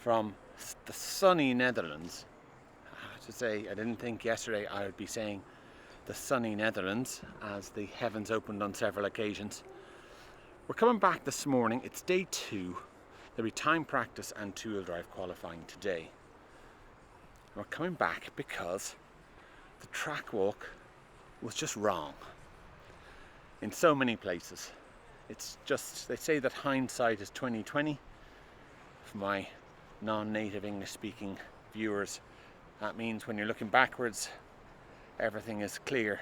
from the sunny Netherlands. I have to say, I didn't think yesterday I would be saying the sunny Netherlands, as the heavens opened on several occasions. We're coming back this morning. It's day 2. There'll be time practice and two-wheel drive qualifying today. We're coming back because the track walk was just wrong in so many places. It's just, they say that hindsight is 20/20. For my non-native English speaking viewers, that means when you're looking backwards, everything is clear.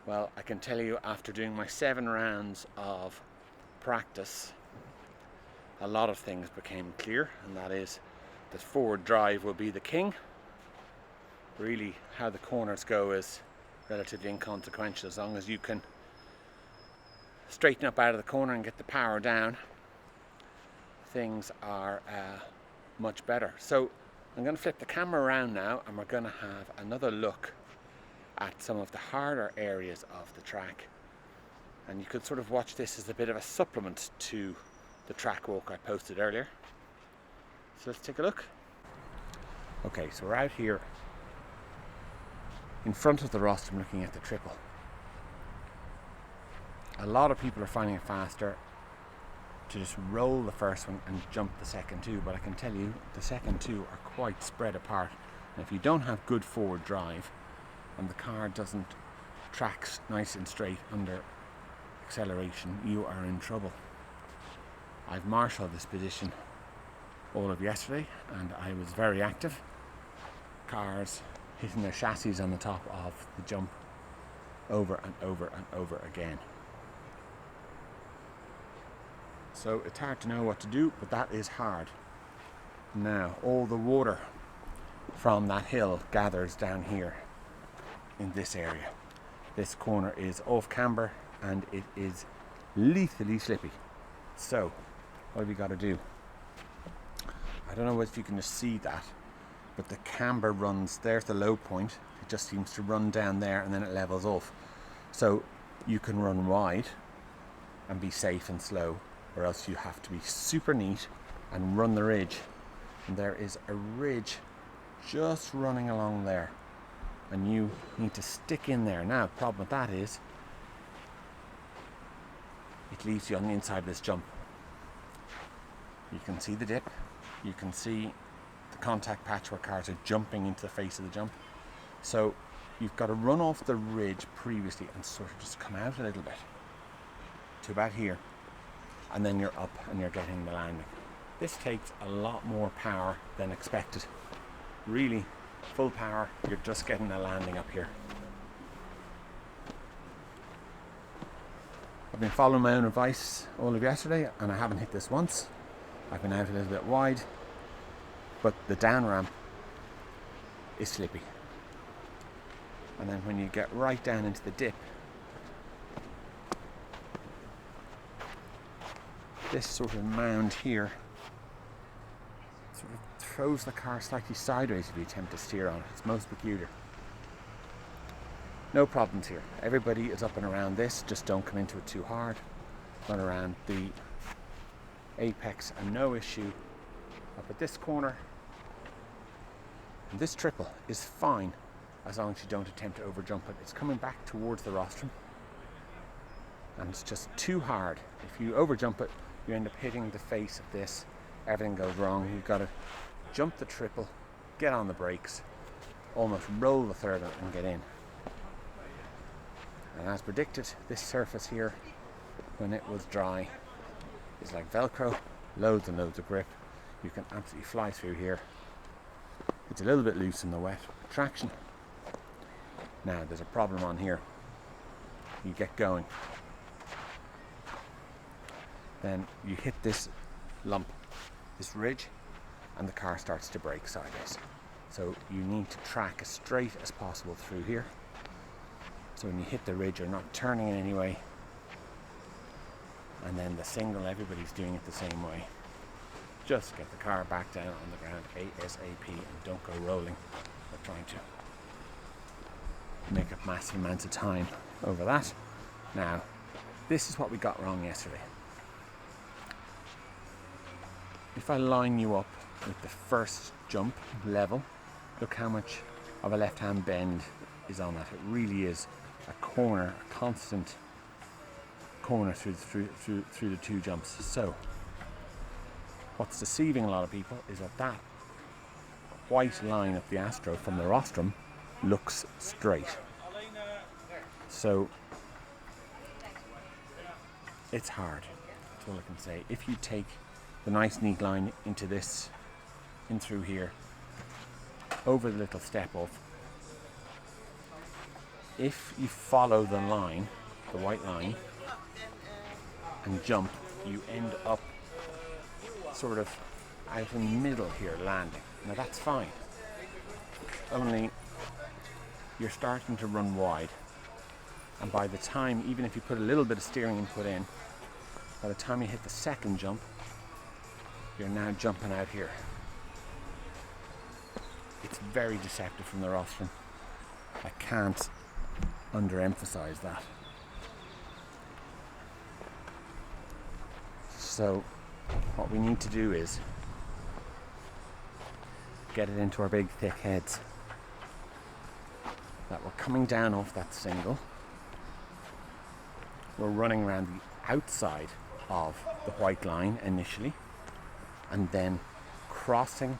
Well, I can tell you, after doing my 7 rounds of practice, a lot of things became clear, and that is that forward drive will be the king. Really, how the corners go is relatively inconsequential. As long as you can straighten up out of the corner and get the power down, things are much better. So I'm going to flip the camera around now, and we're going to have another look at some of the harder areas of the track, and you could sort of watch this as a bit of a supplement to the track walk I posted earlier. So let's take a look. Okay, so we're out here in front of the rostrum looking at the triple. A lot of people are finding it faster to just roll the first one and jump the second two, but I can tell you the second two are quite spread apart, and if you don't have good forward drive and the car doesn't track nice and straight under acceleration, you are in trouble. I've marshalled this position all of yesterday and I was very active. Cars hitting their chassis on the top of the jump over and over and over again. So it's hard to know what to do, but that is hard. Now all the water from that hill gathers down here in this area. This corner is off camber and it is lethally slippy. So what have we got to do? I don't know if you can just see that, but the camber runs, there's the low point, it just seems to run down there and then it levels off. So you can run wide and be safe and slow, or else you have to be super neat and run the ridge. And there is a ridge just running along there, and you need to stick in there. Now the problem with that is it leaves you on the inside of this jump. You can see the dip, you can see the contact patch where cars are jumping into the face of the jump. So you've got to run off the ridge previously and sort of just come out a little bit to about here, and then you're up and you're getting the landing. This takes a lot more power than expected. Really, full power, you're just getting a landing up here. I've been following my own advice all of yesterday and I haven't hit this once. I've been out a little bit wide, but the down ramp is slippy. And then when you get right down into the dip, this sort of mound here sort of throws the car slightly sideways if you attempt to steer on it. It's most peculiar. No problems here. Everybody is up and around this, just don't come into it too hard. Run around the apex and no issue. Up at this corner. And this triple is fine as long as you don't attempt to overjump it. It's coming back towards the rostrum and it's just too hard. If you overjump it, you end up hitting the face of this. Everything goes wrong. You've got to jump the triple, get on the brakes, almost roll the third one and get in. And as predicted, this surface here, when it was dry, is like Velcro, loads and loads of grip. You can absolutely fly through here. It's a little bit loose in the wet traction. Now there's a problem on here. You get going, then you hit this lump, this ridge, and the car starts to brake sideways. So you need to track as straight as possible through here. So when you hit the ridge, you're not turning in any way. And then the single, everybody's doing it the same way. Just get the car back down on the ground ASAP and don't go rolling or trying to make up massive amounts of time over that. Now, this is what we got wrong yesterday. if I line you up with the first jump level, look how much of a left-hand bend is on that. It really is a corner, a constant corner through the two jumps. So what's deceiving a lot of people is that white line of the Astro from the rostrum looks straight. So it's hard, that's all I can say. If you take the nice neat line into this, in through here, over the little step off, if you follow the line, the white line, and jump, you end up sort of out in the middle here landing. Now that's fine, only you're starting to run wide, and by the time, even if you put a little bit of steering input in, by the time you hit the second jump, you're now jumping out here. It's very deceptive from the rostrum. I can't underemphasize that. So what we need to do is get it into our big thick heads that we're coming down off that single, we're running around the outside of the white line initially, and then crossing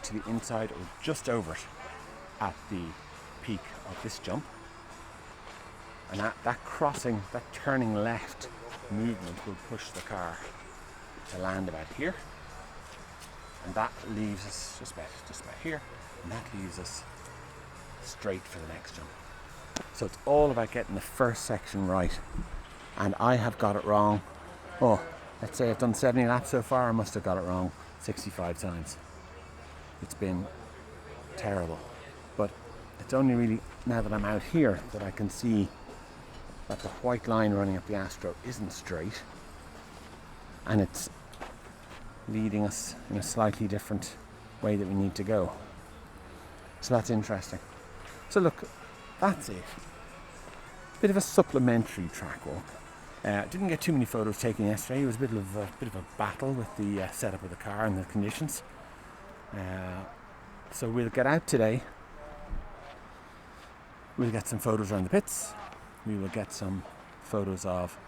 to the inside or just over it at the peak of this jump. And that crossing, that turning left movement will push the car to land about here, and that leaves us just about here, and that leaves us straight for the next jump. So it's all about getting the first section right, and I have got it wrong. Oh, let's say I've done 70 laps so far, I must have got it wrong 65 times. It's been terrible, but it's only really now that I'm out here that I can see that the white line running up the Astro isn't straight, and it's leading us in a slightly different way that we need to go. So that's interesting. So look, that's it. Bit of a supplementary track walk. Didn't get too many photos taken yesterday. It was a bit of a battle with the setup of the car and the conditions. So we'll get out today. We'll get some photos around the pits. We will get some photos of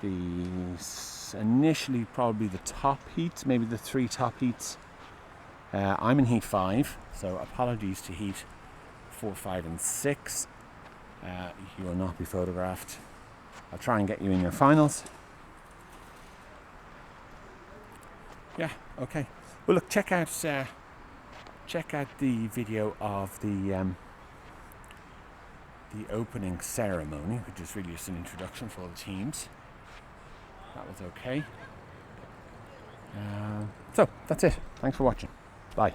initially probably the top heats, maybe the 3 top heats. I'm in heat 5, so apologies to heat 4, 5 and 6. You will not be photographed. I'll try and get you in your finals. Yeah, okay. Well look, check out the video of the opening ceremony, which is really just an introduction for all the teams. That was okay. So that's it. Thanks for watching. Bye.